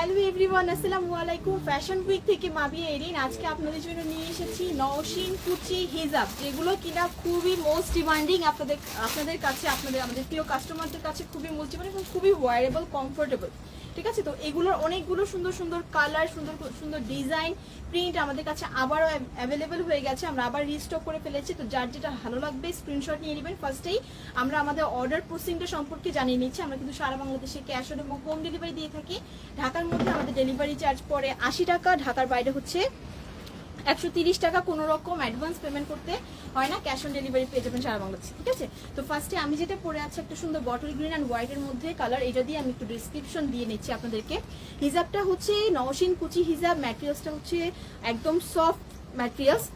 Hello everyone, আসসালামু আলাইকুম। Fashion week থেকে মাবি এরিন আজকে আপনাদের জন্য নিয়ে এসেছি নওশিন কুচি হিজাব, যেগুলো কিনা খুবই মোস্ট ডিমান্ডিং আপনাদের কাছে, আমাদের প্রিয় কাস্টমারদের কাছে খুবই মোস্ট ডিমান্ডিং এবং খুবই ওয়ারেবল, কমফোর্টেবল। ঠিক আছে, তো এগুলোর অনেকগুলো সুন্দর সুন্দর কালার, সুন্দর সুন্দর ডিজাইন, প্রিন্ট আমাদের কাছে আবারও অ্যাভেলেবেল হয়ে গেছে। আমরা আবার রিস্টক করে ফেলেছি। তো যার যেটা ভালো লাগবে স্ক্রিনশট নিয়ে নেবেন। ফার্স্টেই আমরা আমাদের অর্ডার প্রসেসিংটা সম্পর্কে জানিয়ে নিচ্ছি। আমরা কিন্তু সারা বাংলাদেশে ক্যাশ অন এবং হোম ডেলিভারি দিয়ে থাকি। ঢাকার মধ্যে আমাদের ডেলিভারি চার্জ পড়ে 80 টাকা, ঢাকার বাইরে হচ্ছে 130 টাকা। কোনো রকম অ্যাডভান্স পেমেন্ট করতে হয় না, ক্যাশ অন ডেলিভারি পেয়ে যাবেন সারা বাংলাদেশে। ঠিক আছে, তো ফার্স্টে আমি যেটা পরে আছে একটা সুন্দর বটল গ্রিন অ্যান্ড হোয়াইটের মধ্যে কালার, এটা দিয়ে আমি একটু ডিসক্রিপশন দিয়ে নিচ্ছি আপনাদেরকে। হিজাবটা হচ্ছে নওশিন কুচি হিজাব, ম্যাটেরিয়ালসটা হচ্ছে একদম সফট ম্যাটেরিয়ালস,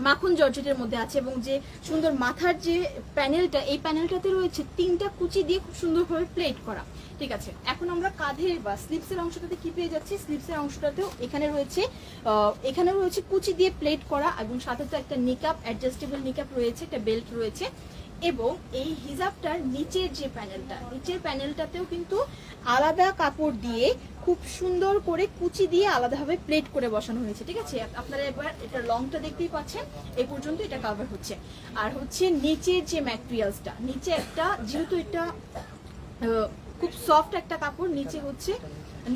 মাখন জর্জেটের মধ্যে আছে। এবং যে সুন্দর মাথার যে প্যানেলটা, এই প্যানেলটাতে রয়েছে 3টা কুচি দিয়ে খুব সুন্দরভাবে প্লেট করা। ঠিক আছে, এখন আমরা কাঁধের বা স্লিপসের অংশটাতে কি পেয়ে যাচ্ছি, স্লিপসের অংশটাতেও এখানে রয়েছে কুচি দিয়ে প্লেট করা, এবং সাথে তো একটা নিকাপ, অ্যাডজাস্টেবল নিকাপ রয়েছে, একটা বেল্ট রয়েছে। এবং এই হিজাবটার নিচের যে প্যানেলটা, নিচের প্যানেলটাতেও কিন্তু আলাদা কাপড় দিয়ে খুব সুন্দর করে কুচি দিয়ে আলাদাভাবে প্লেট করে বসানো হয়েছে। ঠিক আছে, আপনারা এবার এটা লংটা দেখতেই পাচ্ছেন, এই পর্যন্ত এটা কভার হচ্ছে। আর হচ্ছে নিচের যে ম্যাটেরিয়ালসটা, নিচে একটা, যেহেতু এটা খুব সফট একটা কাপড়,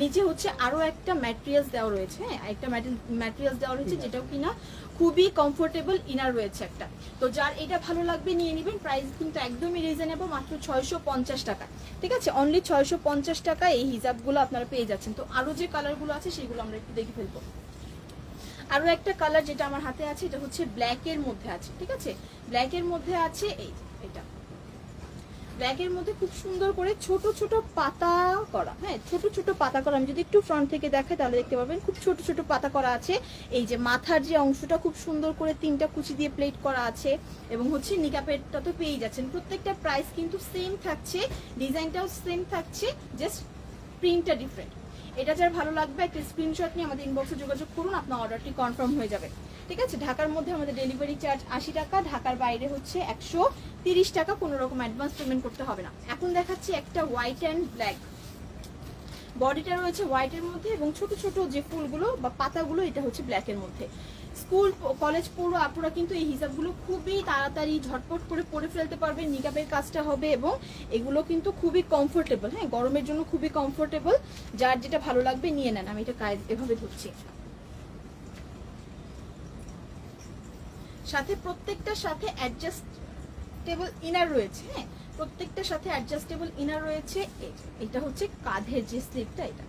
নিচে হচ্ছে আরো একটা ম্যাটেরিয়ালস দেওয়া রয়েছে। হ্যাঁ, একটা ম্যাটেরিয়ালস দেওয়া রয়েছে, যেটাও কিনা খুবই কমফোর্টেবল ইনার রয়েছে একটা। তো যার এটা ভালো লাগবে নিয়ে নেবেন। প্রাইস কিন্তু একদমই রিজনেবল, মাত্র 650 টাকা। ঠিক আছে, অনলি 650 টাকা এই হিজাবগুলো আপনারা পেয়ে যাচ্ছেন। তো আরো যে কালারগুলো আছে সেগুলো আমরা একটু দেখে ফেলবো। আরো একটা কালার যেটা আমার হাতে আছে, এটা হচ্ছে ব্ল্যাকের মধ্যে আছে। ঠিক আছে, ব্ল্যাকের মধ্যে আছে এটা ব্ল্যাকের মধ্যে খুব সুন্দর করে ছোট ছোট পাতা করা। হ্যাঁ, ছোট ছোট পাতা করা। আমি যদি একটু ফ্রন্ট থেকে দেখাই তাহলে দেখতে পাবেন খুব ছোট ছোট পাতা করা আছে। এই যে মাথার যে অংশটা খুব সুন্দর করে 3টা কুচি দিয়ে প্লেট করা আছে, এবং হচ্ছে নিকাপেরটা তো পেয়ে যাচ্ছেন। প্রত্যেকটা প্রাইস কিন্তু সেম থাকছে, ডিজাইনটাও সেম থাকছে, জাস্ট প্রিন্টটা ডিফারেন্ট। এটা যার ভালো লাগবে একটা স্ক্রিনশট নিয়ে আমাদের ইনবক্সে যোগাযোগ করুন, আপনার অর্ডারটি কনফার্ম হয়ে যাবে। ঠিক আছে, ঢাকার মধ্যে আমাদের ডেলিভারি চার্জ 80 টাকা, ঢাকার বাইরে হচ্ছে 130 টাকা। কোনো রকম অ্যাডভান্স পেমেন্ট করতে হবে না। এখন দেখাচ্ছি একটা হোয়াইট অ্যান্ড ব্ল্যাক, বডিটা রয়েছে হোয়াইটের মধ্যে এবং ছোট ছোট যে ফুলগুলো বা পাতাগুলো এটা হচ্ছে ব্ল্যাকের মধ্যে। স্কুল কলেজ পড়ো আপুরা কিন্তু এই হিসাবগুলো খুবই তাড়াতাড়ি ঝটপট করে পরে ফেলতে পারবে, নিকাপের কাজটা হবে এবং এগুলো কিন্তু খুবই কমফোর্টেবল। হ্যাঁ, গরমের জন্য খুবই কমফোর্টেবল। যার যেটা ভালো লাগবে নিয়ে নেন। আমি এটা এভাবে ধরছি। সাথে প্রত্যেকটার সাথে অ্যাডজাস্টেবল ইনার রয়েছে। হ্যাঁ, প্রত্যেকটার সাথে অ্যাডজাস্টেবল ইনার রয়েছে। এটা হচ্ছে কাঁধের যে স্লিপটা এটা।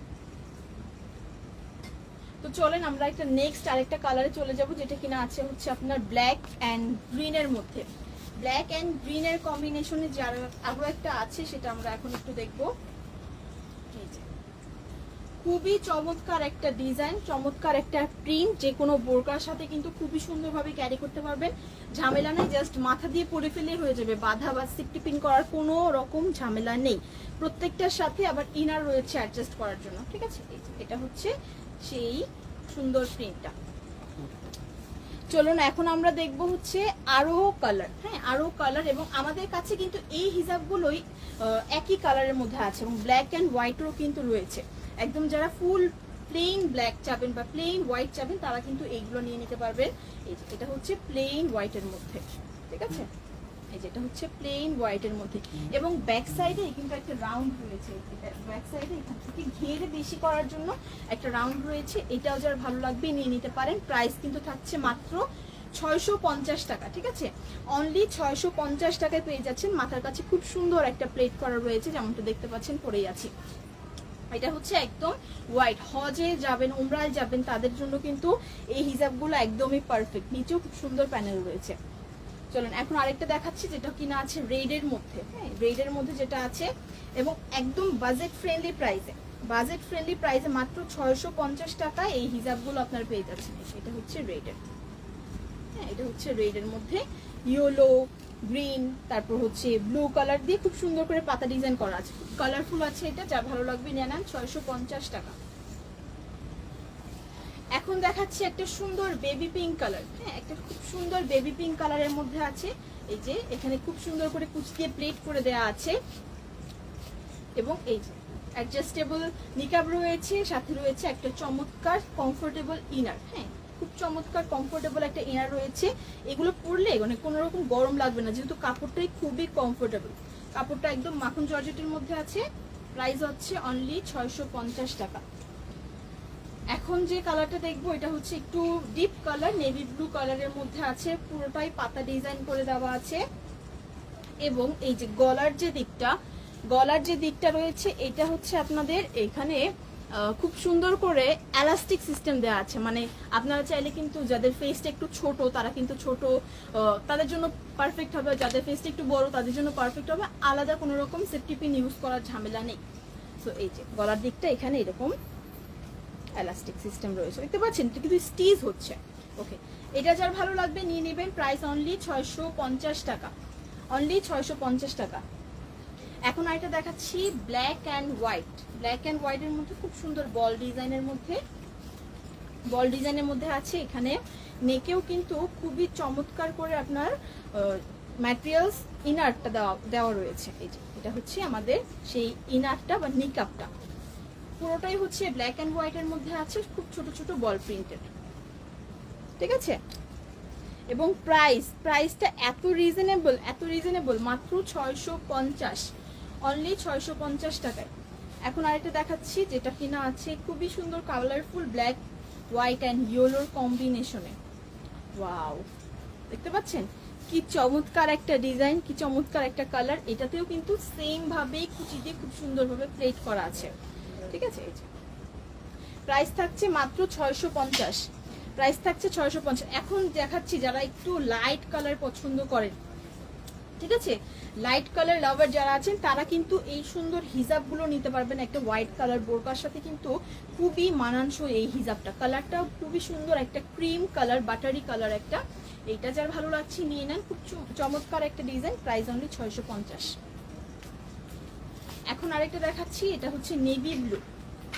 তো চলেন আমরা একটা নেক্সট আরেকটা কালারে চলে যাব, যেটা কিনা আছে হচ্ছে আপনার ব্ল্যাক অ্যান্ড গ্রিনের মধ্যে। ব্ল্যাক অ্যান্ড গ্রিনের কম্বিনেশনে যার আরো একটা আছে সেটা আমরা এখন একটু দেখবো। খুবই চমৎকার একটা ডিজাইন, চমৎকার একটা প্রিন্ট, যে কোনো বোরকার সাথে কিন্তু খুবই সুন্দরভাবে ক্যারি করতে পারবেন। ঝামেলা নেই, জাস্ট মাথা দিয়ে পরে ফেলে হয়ে যাবে, বাঁধা বা সিফটি পিন করার কোনো রকম ঝামেলা নেই। প্রত্যেকটার সাথে আবার ইনার রয়েছে অ্যাডজাস্ট করার জন্য। ঠিক আছে, এটা হচ্ছে সেই সুন্দর প্রিন্টটা। চলুন এখন আমরা দেখবো হচ্ছে আরো কালার। হ্যাঁ, আরো কালার, এবং আমাদের কাছে কিন্তু এই হিজাবগুলোই একই কালারের মধ্যে আছে, এবং ব্ল্যাক অ্যান্ড হোয়াইটও কিন্তু রয়েছে। একদম যারা ফুল প্লেন ব্ল্যাক চাবেন বা প্লেন হোয়াইট চাবেন তারা কিন্তু এইগুলো নিয়ে নিতে পারবেন। এটা হচ্ছে প্লেন হোয়াইটের মধ্যে। ঠিক আছে, এই যেটা হচ্ছে প্লেন হোয়াইটের মধ্যে, এবং ব্যাক সাইডে কিন্তু একটা রাউন্ড রয়েছে। ব্যাক সাইডে এখান থেকে ঘেরে বেশি করার জন্য একটা রাউন্ড রয়েছে। এটাও যার ভালো লাগবে নিয়ে নিতে পারেন। প্রাইস কিন্তু থাকছে মাত্র 650 টাকা। ঠিক আছে, অনলি 650 টাকায় পেয়ে যাচ্ছেন। মাথার কাছে খুব সুন্দর একটা প্লেট করা রয়েছে, যেমনটা দেখতে পাচ্ছেন পরেই আছি। এটা হচ্ছে একদম হোয়াইট, হজে যাবেন, উমরায় যাবেন তাদের জন্য কিন্তু এই হিজাবগুলো একদমই পারফেক্ট। নিচেও খুব সুন্দর প্যানেল রয়েছে। চলুন এখন আরেকটা দেখাচ্ছি, যেটা কিনা আছে রেডের মধ্যে। হ্যাঁ, রেডের মধ্যে যেটা আছে, এবং একদম বাজেট ফ্রেন্ডলি প্রাইসে মাত্র 650 টাকা এই হিজাবগুলো আপনারা পেয়ে যাচ্ছেন। এটা হচ্ছে রেডের। হ্যাঁ, এটা হচ্ছে রেডের মধ্যে ইয়েলো, গ্রিন, তারপর হচ্ছে ব্লু কালার দিয়ে খুব সুন্দর করে পাতা ডিজাইন করা আছে, কালারফুল আছে। এটা যা ভালো লাগবে নিয়ে নেন, 650 টাকা। এখন দেখাচ্ছি একটা সুন্দর বেবি পিঙ্ক কালার। হ্যাঁ, একটা খুব সুন্দর বেবি পিঙ্ক কালারের মধ্যে আছে। এই যে এখানে খুব সুন্দর করে কুচি দিয়ে প্লেট করে দেয়া আছে, এবং এই যে অ্যাডজাস্টেবল নিকাব রয়েছে, সাথে রয়েছে একটা চমৎকার কমফোর্টেবল ইনার। হ্যাঁ, খুব চমৎকার কমফোর্টেবল একটা ইনার রয়েছে। এগুলো পরলে মানে কোনো রকম গরম লাগবে না, যেহেতু কাপড়টাই খুবই কমফোর্টেবল। কাপড়টা একদম মাখন জর্জেটের মধ্যে আছে। প্রাইস হচ্ছে অনলি 650 টাকা। এখন যে কালারটা দেখবো এটা হচ্ছে একটু ডিপ কালার, নেভি ব্লু কালারের মধ্যে আছে, পুরোটাই পাতা ডিজাইন করে দেওয়া আছে। এবং এই যে গলার যে দিকটা রয়েছে এটা হচ্ছে আপনাদের এখানে খুব সুন্দর করে এলাস্টিক সিস্টেম দেওয়া আছে। মানে আপনারা চাইলে কিন্তু যাদের ফেসটা একটু ছোট তারা কিন্তু ছোট তাদের জন্য পারফেক্ট হবে, যাদের ফেসটা একটু বড় তাদের জন্য পারফেক্ট হবে। আলাদা কোনো রকম সেফটি পিন ইউজ করার ঝামেলা নেই। সো এই যে গলার দিকটা এখানে এরকম এলাস্টিক সিস্টেম রয়েছে, দেখতে পাচ্ছেন, এটা কিন্তু স্টিচ হচ্ছে। ওকে, এটা যার ভালো লাগবে নিয়ে নেবেন। প্রাইস অনলি 650 টাকা, অনলি 650 টাকা। এখন আরেকটা দেখাচ্ছি ব্ল্যাক অ্যান্ড হোয়াইটের মধ্যে খুব সুন্দর বল ডিজাইনের মধ্যে আছে। এখানে নেকেও কিন্তু খুবই চমৎকার করে আপনার ম্যাটেরিয়ালস ইনারটা দেওয়া রয়েছে। এই যে এটা হচ্ছে আমাদের সেই ইনারটা বা নিকাবটা, পুরোটাই হচ্ছে ব্ল্যাক অ্যান্ড হোয়াইটের মধ্যে আছে, খুব ছোট ছোট বল প্রিন্টেড। ঠিক আছে, এবং প্রাইসটা এত রিজনেবল, মাত্র 650, অনলি 650 টাকায়। এখন আরেকটা দেখাচ্ছি যেটা কিনা আছে খুবই সুন্দর কালারফুল ব্ল্যাক হোয়াইট অ্যান্ড ইয়েলোর কম্বিনেশনে। ওয়াও, দেখতে পাচ্ছেন কি চমৎকার একটা ডিজাইন, কি চমৎকার একটা কালার। এটাতেও কিন্তু সেম ভাবেই কুচি দিয়ে খুব সুন্দরভাবে প্লেট করা আছে। ঠিক আছে, এই যে প্রাইস থাকছে মাত্র 650, প্রাইস থাকছে 650। এখন দেখাচ্ছি যারা একটু লাইট কালার পছন্দ করেন, ঠিক আছে, লাইট কালার লাভার যারা আছেন তারা কিন্তু এই সুন্দর হিজাবগুলো নিতে পারবেন। একটা হোয়াইট কালার বোরকার সাথে কিন্তু খুবই মানানসই এই হিজাবটা। কালারটাও খুবই সুন্দর, একটা ক্রিম কালার, বাটারি কালার একটা। এইটা যার ভালো লাগছে নিয়ে নেন, খুব চমৎকার একটা ডিজাইন। Price only 650। এখন আরেকটা দেখাচ্ছি, এটা হচ্ছে নেভি ব্লু।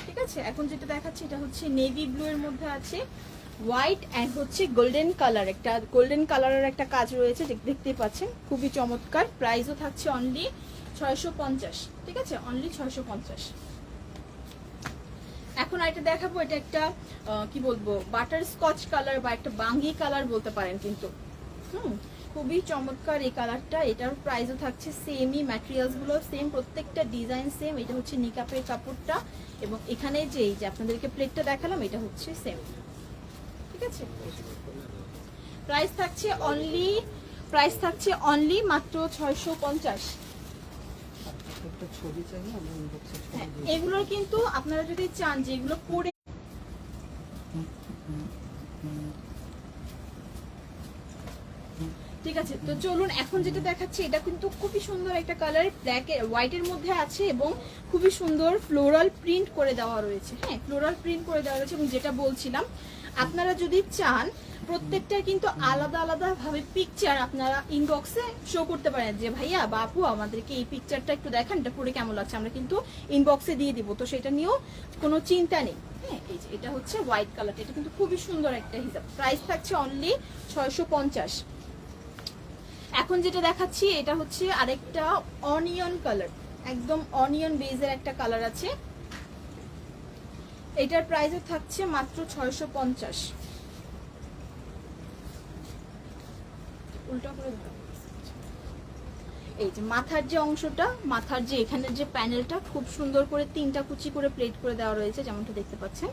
ঠিক আছে, এখন যেটা দেখাচ্ছি এটা হচ্ছে নেভি ব্লু এর মধ্যে আছে হোয়াইট অ্যান্ড হচ্ছে গোল্ডেন কালার, একটা গোল্ডেন কালারের একটা কাজ রয়েছে, দেখতে পাচ্ছেন, খুবই চমৎকার। প্রাইসও থাকছে অনলি 650। ঠিক আছে, অনলি 650। এখন আরেকটা দেখাবো, এটা একটা কি বলবো বাটার স্কচ কালার বা একটা বাঙ্গি কালার বলতে পারেন কিন্তু। খুবই চমৎকার এই কালারটা। এটার প্রাইসও থাকছে সেমই, ম্যাটেরিয়ালস গুলো সেম, প্রত্যেকটা ডিজাইন সেম। এটা হচ্ছে নিকাপের কাপড়টা এবং এখানে যে এই যে আপনাদেরকে প্লেটটা দেখালাম এটা হচ্ছে সেম। ঠিক আছে, প্রাইস থাকছে অনলি মাত্র 650। এগুলোর কিন্তু আপনারা যদি চান যে এগুলো পরে ঠিক আছে, তো চলুন এখন যেটা দেখাচ্ছি এটা কিন্তু খুবই সুন্দর একটা কালার, ব্ল্যাক হোয়াইটের মধ্যে আছে এবং খুবই সুন্দর ফ্লোরাল প্রিন্ট করে দেওয়া রয়েছে। হ্যাঁ, ফ্লোরাল প্রিন্ট করে দেওয়া রয়েছে। এবং যেটা বলছিলাম, আপনারা যদি চান প্রত্যেকটা কিন্তু আলাদা আলাদা ভাবে পিকচার আপনারা ইনবক্সে শো করতে পারেন যে ভাইয়া বা আপু আমাদেরকে এই পিকচারটা একটু দেখান, এটা পরে কেমন লাগছে, আমরা কিন্তু ইনবক্সে দিয়ে দিব। তো সেটা নিয়েও কোনো চিন্তা নেই। হ্যাঁ, এই যে এটা হচ্ছে হোয়াইট কালারটা, এটা কিন্তু খুবই সুন্দর একটা হিজাব। প্রাইস থাকছে অনলি 650। এখন যেটা দেখাচ্ছি এটা হচ্ছে আরেকটা অনিয়ন কালার, একদম অনিয়ন বেজের একটা কালার আছে। এটার প্রাইসও থাকছে মাত্র 650। উল্টা করে ধরো। এই যে মাথার যে অংশটা, মাথার যে এখানের যে প্যানেলটা খুব সুন্দর করে 3টা কুচি করে প্লেট করে দেওয়া রয়েছে, যেমনটা দেখতে পাচ্ছেন।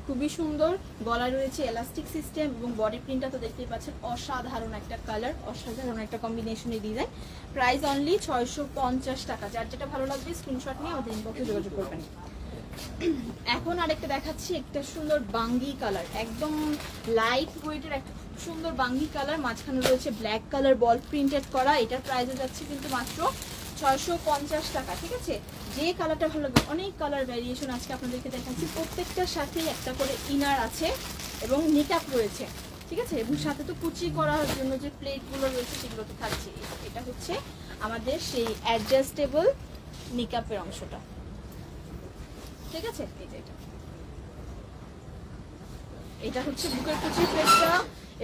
খুবই সুন্দর, গলায় রয়েছে এলাস্টিক সিস্টেম এবং বডি প্রিন্টটা তো দেখতেই পাচ্ছেন, অসাধারণ একটা কালার, অসাধারণ একটা কম্বিনেশনের ডিজাইন। প্রাইস অনলি 650 টাকা। যার যেটা ভালো লাগবে স্ক্রিনশট নিয়ে আমাদের ইনবক্সে যোগাযোগ করবেন। এখন আরেকটা দেখাচ্ছি, একটা সুন্দর বাঙ্গি কালার, একদম লাইট ওয়েটের একটা সুন্দর বাঙ্গি কালার, মাঝখানে রয়েছে ব্ল্যাক কালার বল প্রিন্টেড করা। এটার প্রাইসে যাচ্ছে কিন্তু মাত্র 650 টাকা। ঠিক আছে, যে কালারটা ভালো লাগবে, অনেক কালার ভ্যারিয়েশন আজকে আপনাদেরকে দেখাচ্ছি। প্রত্যেকটার সাথেই একটা করে ইনার আছে এবং নিকাপ রয়েছে। ঠিক আছে, এবং সাথে তো কুচি করার জন্য যে প্লেটগুলো রয়েছে সেগুলো তো থাকছে। এটা হচ্ছে আমাদের সেই অ্যাডজাস্টেবল নিকাপের অংশটা। ঠিক আছে, এটা হচ্ছে বুকের কুচি প্লেটটা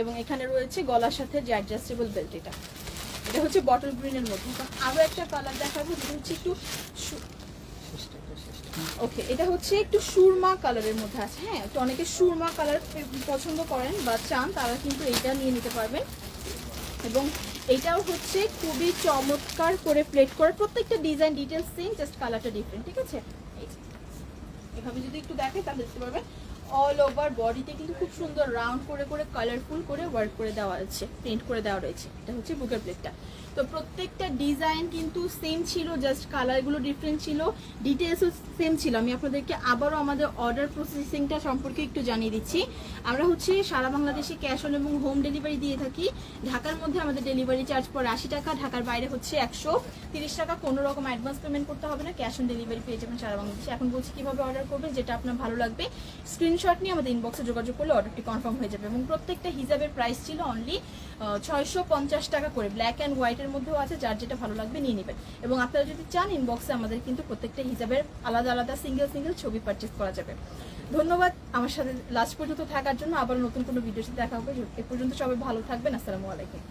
এবং এখানে রয়েছে গলার সাথে যে অ্যাডজাস্টেবল বেল্ট। এটা হচ্ছে বটল গ্রিনের মধ্যে। আরো একটা কালার দেখাবো, যেটা হচ্ছে একটু ওকে, এটা হচ্ছে একটু সুরমা কালারের মধ্যে আছে। হ্যাঁ, তো অনেকে সুরমা কালার পছন্দ করেন বা চান, তারা কিন্তু এইটা নিয়ে নিতে পারবেন। এবং এইটাও হচ্ছে খুবই চমৎকার করে প্লেট করে, প্রত্যেকটা ডিজাইন ডিটেলস সেম, জাস্ট কালারটা ডিফারেন্ট। ঠিক আছে, এই যে এভাবে যদি একটু দেখে তাহলে দেখতে পারবেন অল ওভার বডিতে কিন্তু খুব সুন্দর রাউন্ড করে করে কালারফুল করে ওয়ার্ক করে দেওয়া আছে, প্রিন্ট করে দেওয়া রয়েছে। এটা হচ্ছে বুকের প্লেটটা। তো প্রত্যেকটা ডিজাইন কিন্তু সেম ছিল, জাস্ট কালারগুলো ডিফারেন্ট ছিল, ডিটেলসও সেম ছিল। আমি আপনাদেরকে আবারও আমাদের অর্ডার প্রসেসিংটা সম্পর্কে একটু জানিয়ে দিচ্ছি। আমরা হচ্ছে সারা বাংলাদেশে ক্যাশ অন এবং হোম ডেলিভারি দিয়ে থাকি। ঢাকার মধ্যে আমাদের ডেলিভারি চার্জ পড়ে 80 টাকা, ঢাকার বাইরে হচ্ছে 130 টাকা। কোনো রকম অ্যাডভান্স পেমেন্ট করতে হবে না, ক্যাশ অন ডেলিভারি পেয়ে যাবেন সারা বাংলাদেশে। এখন বলছি কীভাবে অর্ডার করবেন, যেটা আপনার ভালো লাগবে স্ক্রিনশট নিয়ে আমাদের ইনবক্সে যোগাযোগ করলে অর্ডারটি কনফার্ম হয়ে যাবে। এবং প্রত্যেকটা হিজাবের প্রাইস ছিল অনলি 650 টাকা করে। ব্ল্যাক অ্যান্ড হোয়াইটের মধ্যেও আছে, যার যেটা ভালো লাগবে নিয়ে নেবেন। এবং আপনারা যদি চান ইনবক্সে আমাদের কিন্তু প্রত্যেকটা হিজাবের আলাদা আলাদা সিঙ্গেল সিঙ্গেল ছবি পারচেস করা যাবে। ধন্যবাদ আমার সাথে লাস্ট পর্যন্ত থাকার জন্য। আবার নতুন কোনো ভিডিওর সাথে দেখা হবে। এ পর্যন্ত সবাই ভালো থাকবেন। আসসালামু আলাইকুম।